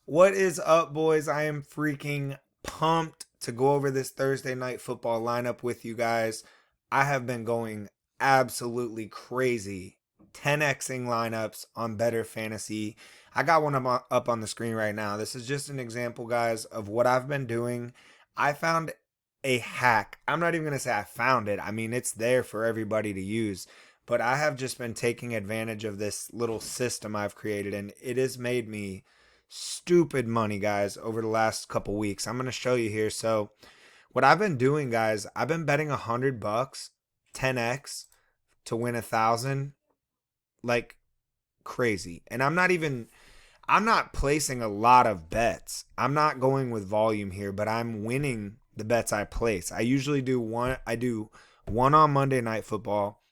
What is up, boys? I am freaking pumped to go over this Thursday night football lineup with you guys. I have been going absolutely crazy 10xing lineups on Better Fantasy. I got one up on the screen right now. This is just an example, guys, of what I've been doing. I found a hack. I'm not even going to say I found it. I mean, it's there for everybody to use. But I have just been taking advantage of this little system I've created, and it has made me stupid money, guys, over the last couple weeks. I'm going to show you here. So what I've been doing, guys, I've been betting $100, 10x to win 1,000, like crazy. And I'm not placing a lot of bets. I'm not going with volume here, but I'm winning the bets I place. I usually do one. I do one on Monday Night Football,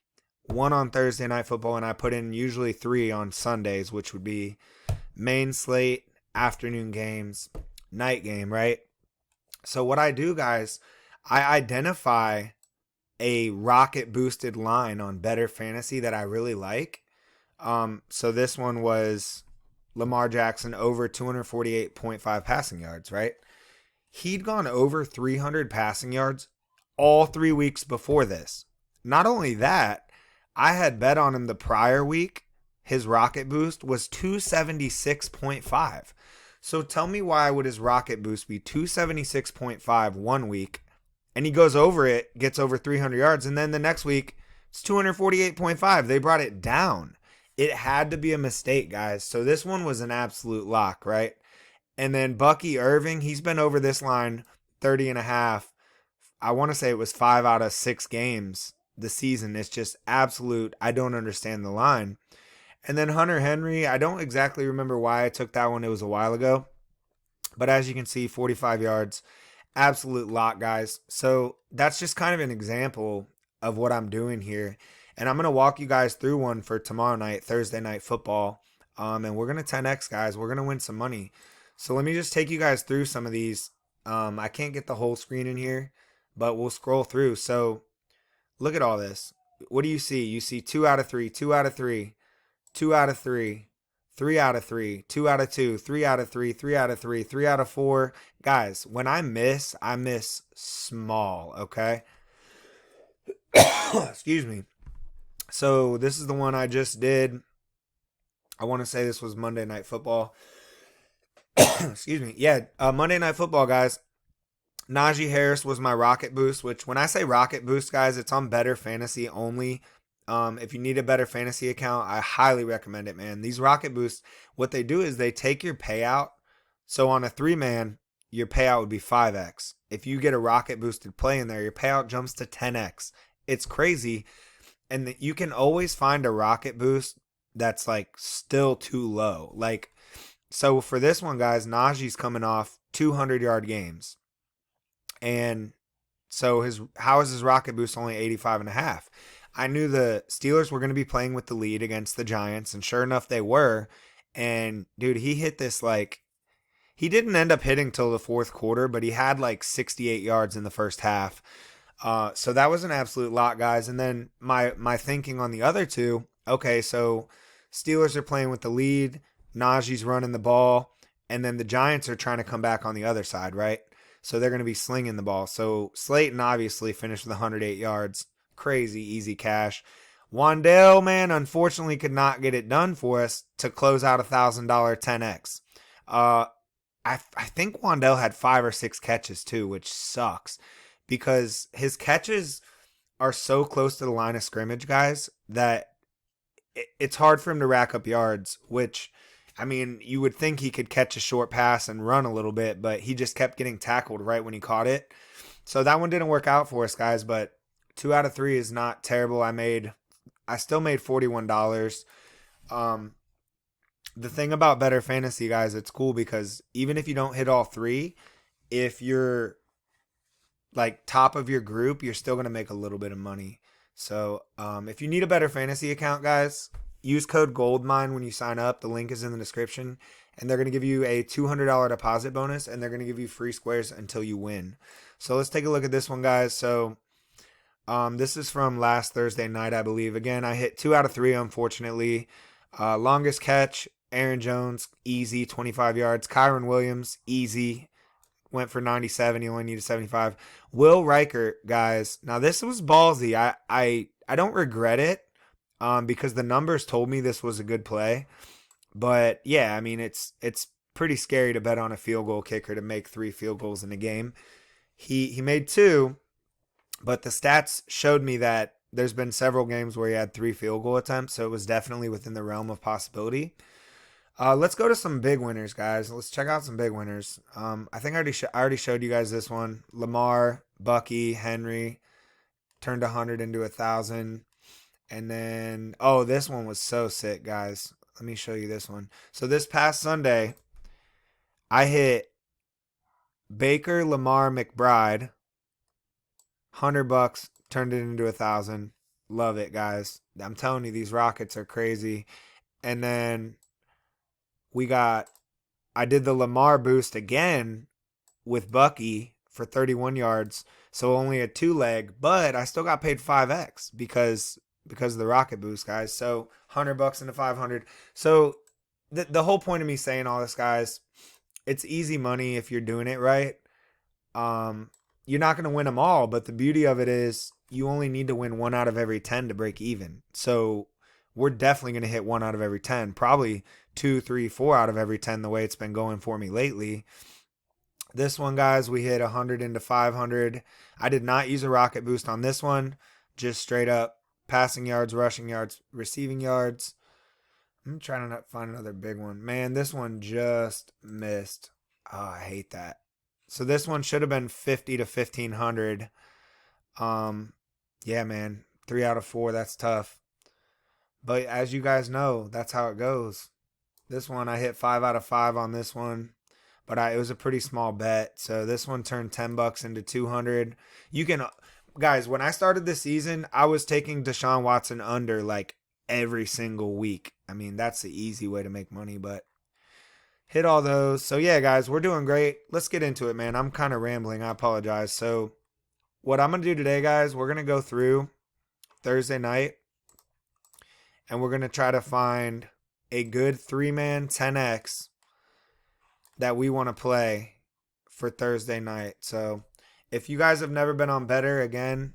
one on Thursday Night Football, and I put in usually three on Sundays, which would be main slate, afternoon games, night game, right? So what I do, guys, I identify a rocket boosted line on Better Fantasy that I really like. So this one was Lamar Jackson over 248.5 passing yards, right? He'd gone over 300 passing yards all 3 weeks before this. Not only that, I had bet on him the prior week. His rocket boost was 276.5. So tell me, why would his rocket boost be 276.5 one week and he goes over it, gets over 300 yards, and then the next week it's 248.5? They brought it down. It had to be a mistake, guys. So this one was an absolute lock, right? And then Bucky Irving, he's been over this line 30 and a half. I want to say it was 5 out of 6 games this season. It's just absolute. I don't understand the line. And then Hunter Henry, I don't exactly remember why I took that one. It was a while ago. But as you can see, 45 yards. Absolute lock, guys. So that's just kind of an example of what I'm doing here. And I'm going to walk you guys through one for tomorrow night, Thursday Night Football. And we're going to 10x, guys. We're going to win some money. So let me just take you guys through some of these. I can't get the whole screen in here, but we'll scroll through. So look at all this. What do you see? You see 2 out of 3, 2 out of 3. 2 out of 3, 3 out of 3, 2 out of 2, 3 out of 3, 3 out of 3, 3 out of 4. Guys, when I miss small, okay? Excuse me. So this is the one I just did. I want to say this was Monday Night Football. Excuse me. Yeah, Monday Night Football, guys. Najee Harris was my rocket boost, which when I say rocket boost, guys, it's on Better Fantasy only. If you need a Better Fantasy account, I highly recommend it, man. These rocket boosts, what they do is they take your payout. So on a 3-man, your payout would be 5x. If you get a rocket boosted play in there, your payout jumps to 10x. It's crazy. And you can always find a rocket boost that's like still too low. Like, so for this one, guys, Najee's coming off 200-yard games. And so how is his rocket boost only 85 and a half? I knew the Steelers were going to be playing with the lead against the Giants, and sure enough, they were. And, dude, he hit this he didn't end up hitting till the fourth quarter, but he had like 68 yards in the first half. So that was an absolute lot, guys. And then my thinking on the other two, okay, so Steelers are playing with the lead, Najee's running the ball, and then the Giants are trying to come back on the other side, right? So they're going to be slinging the ball. So Slayton obviously finished with 108 yards. Crazy easy cash. Wandale, man, unfortunately could not get it done for us to close out $1,000 10x. I think Wandale had 5 or 6 catches too, which sucks because his catches are so close to the line of scrimmage, guys, that it's hard for him to rack up yards, which, I mean, you would think he could catch a short pass and run a little bit, but he just kept getting tackled right when he caught it. So that one didn't work out for us, guys, but 2 out of 3 is not terrible. I still made $41. The thing about Better Fantasy, guys, it's cool because even if you don't hit all 3, if you're like top of your group, you're still going to make a little bit of money. So if you need a Better Fantasy account, guys, use code Goldmine when you sign up. The link is in the description. And they're going to give you a $200 deposit bonus, and they're going to give you free squares until you win. So let's take a look at this one, guys. So this is from last Thursday night, I believe. Again, I hit 2 out of 3, unfortunately. Longest catch, Aaron Jones, easy, 25 yards. Kyron Williams, easy, went for 97. He only needed 75. Will Riker, guys. Now this was ballsy. I don't regret it because the numbers told me this was a good play. But yeah, I mean it's pretty scary to bet on a field goal kicker to make 3 field goals in a game. He made 2, but the stats showed me that there's been several games where he had 3 field goal attempts, so it was definitely within the realm of possibility. Let's go to some big winners, guys. Let's check out some big winners. I think I already showed you guys this one. Lamar, Bucky, Henry turned 100 into 1,000. And then, oh, this one was so sick, guys. Let me show you this one. So this past Sunday, I hit Baker, Lamar, McBride, $100, turned it into 1,000. Love it, guys. I'm telling you, these Rockets are crazy. And then I did the Lamar boost again with Bucky for 31 yards. So only a 2-leg, but I still got paid 5x because of the rocket boost, guys. So $100 into 500. So the whole point of me saying all this, guys, it's easy money if you're doing it right. You're not going to win them all, but the beauty of it is you only need to win 1 out of every 10 to break even. So we're definitely going to hit 1 out of every 10, probably 2, 3, 4 out of every 10 the way it's been going for me lately. This one, guys, we hit 100 into 500. I did not use a rocket boost on this one, just straight up passing yards, rushing yards, receiving yards. I'm trying to find another big one. Man, this one just missed. Oh, I hate that. So this one should have been 50 to 1,500. Yeah, man, 3 out of 4. That's tough. But as you guys know, that's how it goes. This one, I hit 5 out of 5 on this one. But it was a pretty small bet. So this one turned $10 into 200. You can, guys, when I started this season, I was taking Deshaun Watson under like every single week. I mean, that's the easy way to make money, but hit all those. So yeah, guys, we're doing great. Let's get into it, man. I'm kind of rambling. I apologize. So what I'm going to do today, guys, we're going to go through Thursday night and we're going to try to find a good 3-man 10X that we want to play for Thursday night. So if you guys have never been on Betr, again,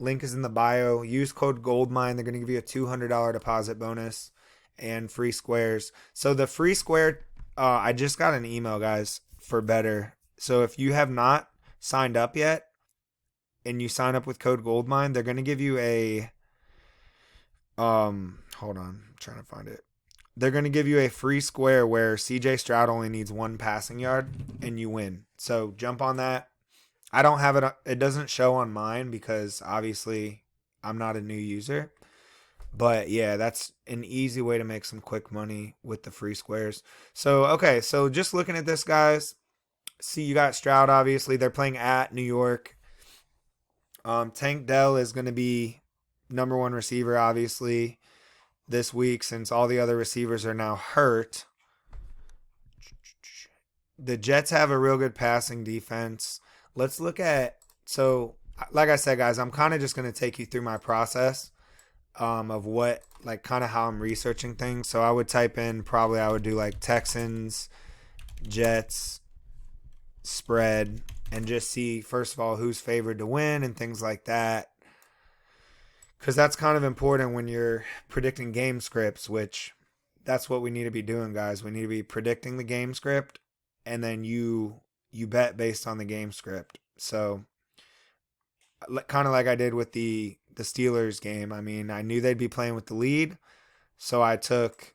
link is in the bio. Use code Goldmine. They're going to give you a $200 deposit bonus and free squares. So the free square, I just got an email, guys, for Betr. So if you have not signed up yet and you sign up with code Goldmine, they're going to give you a, hold on, I'm trying to find it. They're going to give you a free square where CJ Stroud only needs 1 passing yard and you win. So jump on that. I don't have it. It doesn't show on mine because obviously I'm not a new user. But yeah, that's an easy way to make some quick money with the free squares. So, okay. So just looking at this, guys, see you got Stroud, obviously. They're playing at New York. Tank Dell is going to be number 1 receiver, obviously, this week since all the other receivers are now hurt. The Jets have a real good passing defense. Let's look at, so like I said, guys, I'm kind of just going to take you through my process of what, like kind of how I'm researching things. So I would type in, probably I would do like Texans, Jets, spread, and just see, first of all, who's favored to win and things like that. Because that's kind of important when you're predicting game scripts, which that's what we need to be doing, guys. We need to be predicting the game script, and then you bet based on the game script. So kind of like I did with the Steelers game. I mean, I knew they'd be playing with the lead, so I took,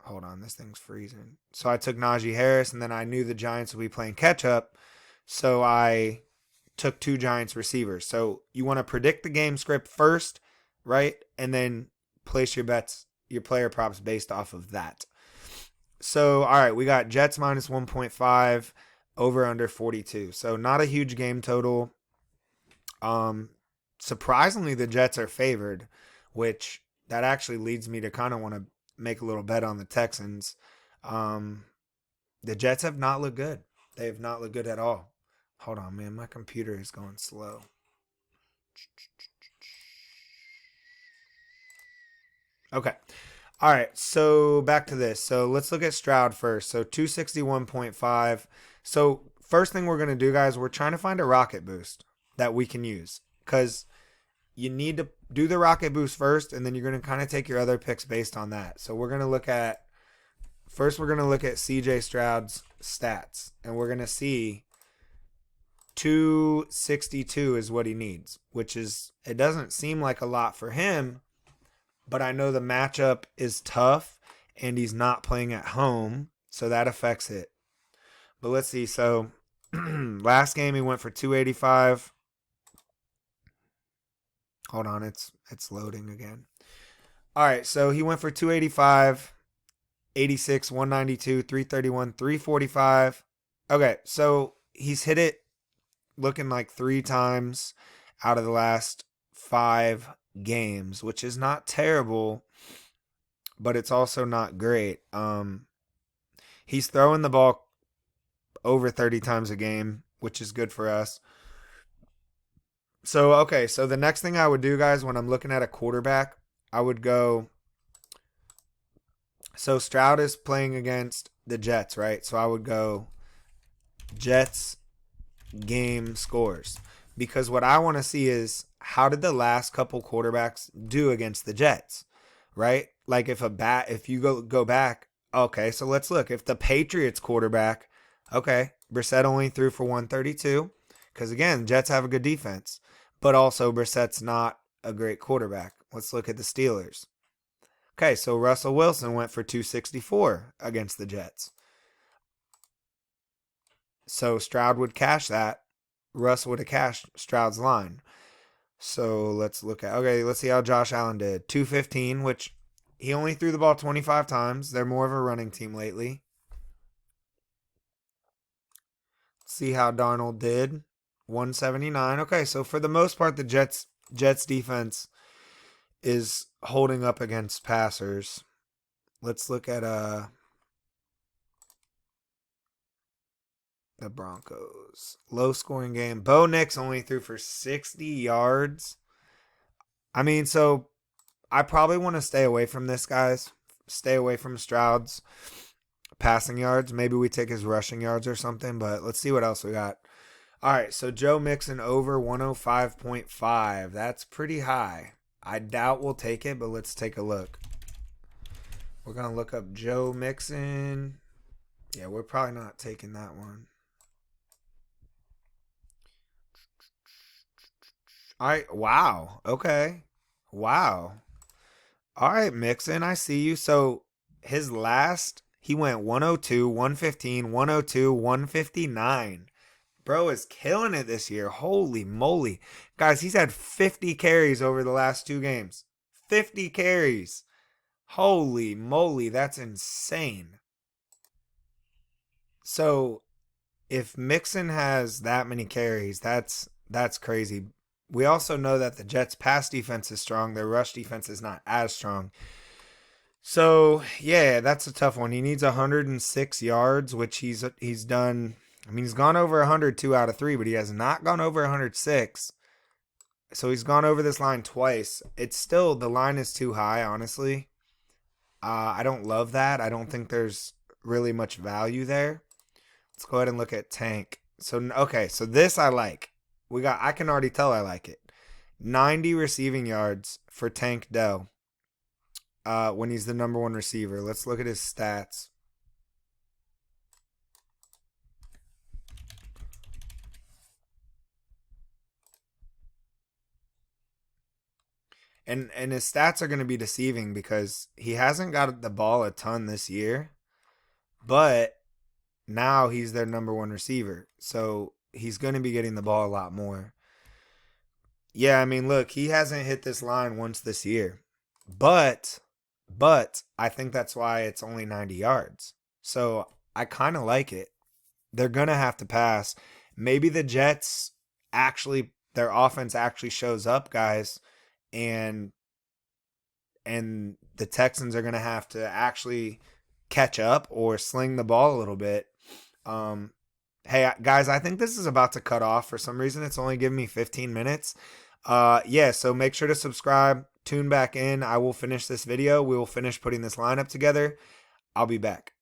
hold on, this thing's freezing. So I took Najee Harris, and then I knew the Giants would be playing catch up, so I took 2 Giants receivers. So you want to predict the game script first, right? And then place your bets, your player props based off of that. So, all right, we got Jets minus 1.5, over under 42. So not a huge game total. Surprisingly, the Jets are favored, which that actually leads me to kind of want to make a little bet on the Texans. The Jets have not looked good. They have not looked good at all. Hold on, man. My computer is going slow. Okay. All right, so back to this. So let's look at Stroud first. So 261.5. So first thing we're going to do, guys, we're trying to find a rocket boost that we can use because you need to do the rocket boost first, and then you're going to kind of take your other picks based on that. So we're going to look at first, we're going to look at CJ Stroud's stats, and we're going to see 262 is what he needs, which is, it doesn't seem like a lot for him, but I know the matchup is tough and he's not playing at home, so that affects it. But let's see. So last game he went for 285. Hold on, it's loading again. All right, so he went for 285, 86, 192, 331, 345. Okay, so he's hit it looking like 3 times out of the last 5 games, which is not terrible, but it's also not great. He's throwing the ball over 30 times a game, which is good for us. So, okay, so the next thing I would do, guys, when I'm looking at a quarterback, I would go, so Stroud is playing against the Jets, right? So I would go Jets game scores, because what I want to see is how did the last couple quarterbacks do against the Jets, right? Like if you go back, okay, so let's look. If the Patriots quarterback, okay, Brissett only threw for 132, because again, Jets have a good defense, but also Brissett's not a great quarterback. Let's look at the Steelers. Okay, so Russell Wilson went for 264 against the Jets. So Stroud would cash that. Russ would have cashed Stroud's line. So let's look at, okay, let's see how Josh Allen did. 215, which he only threw the ball 25 times. They're more of a running team lately. Let's see how Darnold did. 179. Okay, so for the most part, the Jets defense is holding up against passers. Let's look at the Broncos. Low scoring game. Bo Nix only threw for 60 yards. I mean, so I probably want to stay away from this, guys. Stay away from Stroud's passing yards. Maybe we take his rushing yards or something, but let's see what else we got. All right, so Joe Mixon over 105.5. That's pretty high. I doubt we'll take it, but let's take a look. We're going to look up Joe Mixon. Yeah, we're probably not taking that one. All right, wow. Okay. Wow. All right, Mixon, I see you. So his last, he went 102, 115, 102, 159. Bro is killing it this year. Holy moly. Guys, he's had 50 carries over the last 2 games. 50 carries. Holy moly, that's insane. So if Mixon has that many carries, that's crazy. We also know that the Jets' pass defense is strong. Their rush defense is not as strong. So, yeah, that's a tough one. He needs 106 yards, which he's done. I mean, he's gone over 102 out of 3, but he has not gone over 106. So he's gone over this line twice. It's still, the line is too high, honestly. I don't love that. I don't think there's really much value there. Let's go ahead and look at Tank. So, okay, so this I like. I can already tell I like it. 90 receiving yards for Tank Dell when he's the number 1 receiver. Let's look at his stats. And his stats are going to be deceiving because he hasn't got the ball a ton this year, but now he's their number 1 receiver. So he's going to be getting the ball a lot more. Yeah, I mean, look, he hasn't hit this line once this year. But I think that's why it's only 90 yards. So I kind of like it. They're going to have to pass. Maybe the Jets actually, their offense actually shows up, guys. And the Texans are going to have to actually catch up or sling the ball a little bit. Hey, guys, I think this is about to cut off. For some reason, it's only giving me 15 minutes. Yeah, so make sure to subscribe. tune back in. I will finish this video. We will finish putting this lineup together. I'll be back.